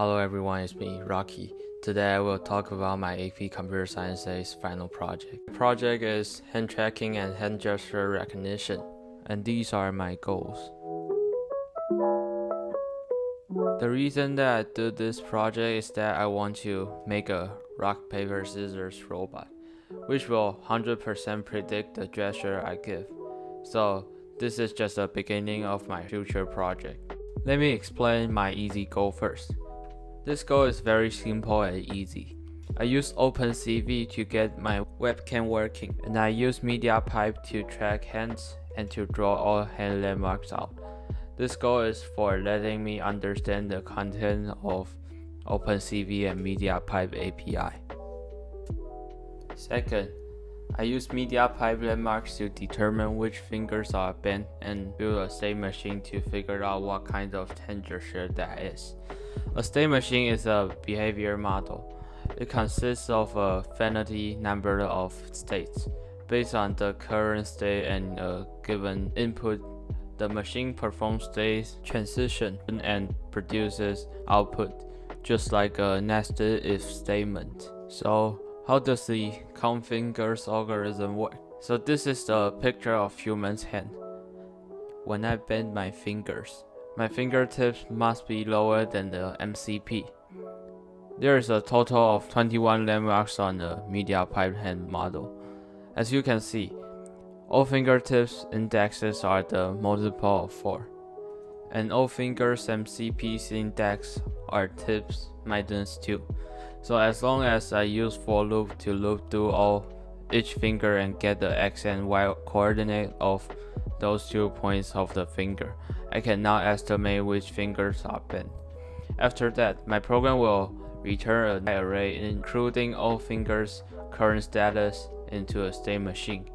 Hello everyone, it's me, Rocky. Today I will talk about my AP Computer Science's final project. The project is hand tracking and hand gesture recognition, and these are my goals. The reason that I do this project is that I want to make a rock, paper, scissors robot, which will 100% predict the gesture I give. So this is just the beginning of my future project. Let me explain my easy goal first. This goal is very simple and easy. I use OpenCV to get my webcam working, and I use MediaPipe to track hands and to draw all hand landmarks out. This goal is for letting me understand the content of OpenCV and MediaPipe API. Second, I use MediaPipe landmarks to determine which fingers are bent and build a state machine to figure out what kind of hand gesture that is. A state machine is a behavior model. It consists of a finite number of states. Based on the current state and a given input, the machine performs state transition and produces output, just like a nested if statement. So, how does the count fingers algorithm work? So this is the picture of human's hand. When I bend my fingers, my fingertips must be lower than the MCP. There is a total of 21 landmarks on the MediaPipe hand model. As you can see, all fingertips indexes are the multiple of 4, and all fingers MCP's index are tips minus 2. So as long as I use for loop to loop through each finger and get the x and y coordinate of those 2 points of the finger, I can now estimate which fingers are bent. After that, my program will return an array including all fingers' current status into a state machine,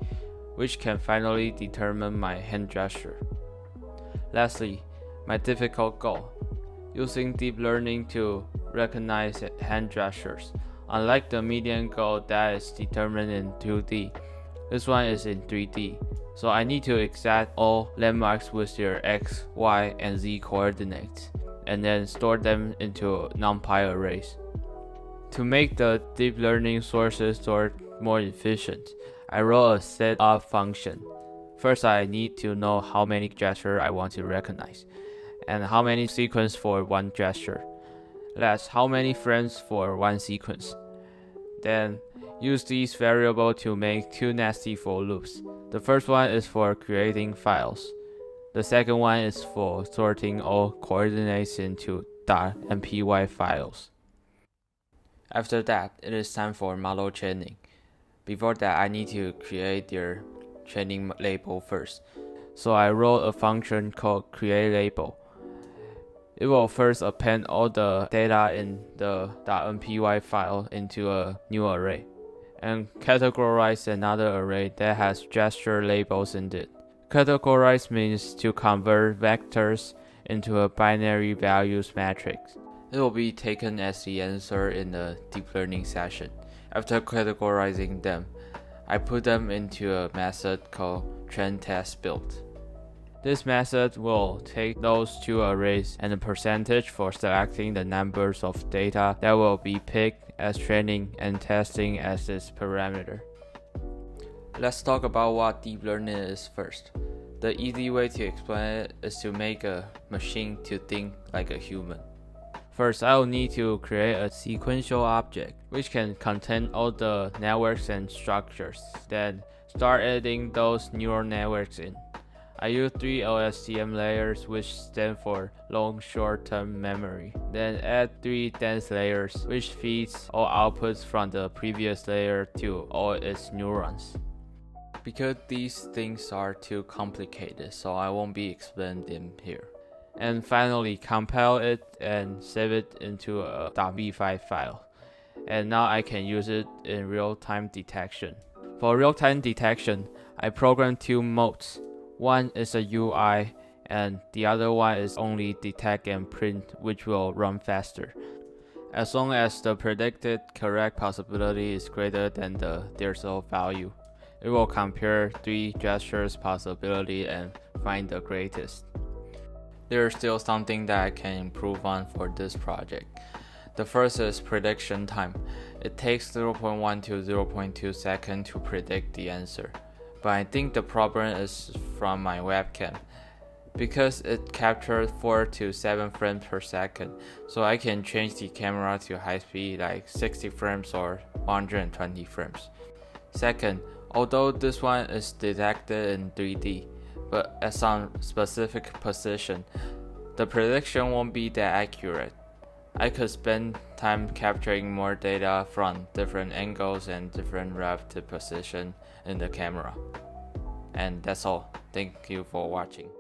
which can finally determine my hand gesture. Lastly, my difficult goal, using deep learning to recognize hand gestures. Unlike the median goal that is determined in 2D, this one is in 3D. So I need to exact all landmarks with their x, y, and z coordinates, and then store them into NumPy arrays. To make the deep learning sources stored more efficient, I wrote a setup function. First, I need to know how many gestures I want to recognize, and how many sequences for one gesture. Last, how many frames for one sequence. Then, use these variables to make 2 nested for loops. The first one is for creating files. The second one is for sorting all coordinates into .mpy files. After that, it is time for model training. Before that, I need to create their training label first. So I wrote a function called createLabel. It will first append all the data in the .mpy file into a new array, and categorize another array that has gesture labels in it. Categorize means to convert vectors into a binary values matrix. It will be taken as the answer in the deep learning session. After categorizing them, I put them into a method called trainTestBuild. This method will take those 2 arrays and the percentage for selecting the numbers of data that will be picked as training and testing as its parameter. Let's talk about what deep learning is first. The easy way to explain it is to make a machine to think like a human. First, I will need to create a sequential object, which can contain all the networks and structures. Then, start adding those neural networks in. I use 3 LSTM layers, which stand for long short-term memory. Then add 3 dense layers, which feeds all outputs from the previous layer to all its neurons. Because these things are too complicated, so I won't be explaining them here. And finally, compile it and save it into a .v5 file. And now I can use it in real-time detection. For real-time detection, I programmed 2 modes. One is a UI, and the other one is only detect and print, which will run faster. As long as the predicted correct possibility is greater than the threshold value, it will compare 3 gestures possibility and find the greatest. There is still something that I can improve on for this project. The first is prediction time. It takes 0.1 to 0.2 seconds to predict the answer, but I think the problem is from my webcam, because it captures 4 to 7 frames per second, so I can change the camera to high speed like 60 frames or 120 frames. Second, although this one is detected in 3D, but at some specific position, the prediction won't be that accurate. I could spend time capturing more data from different angles and different relative position in the camera. And that's all. Thank you for watching.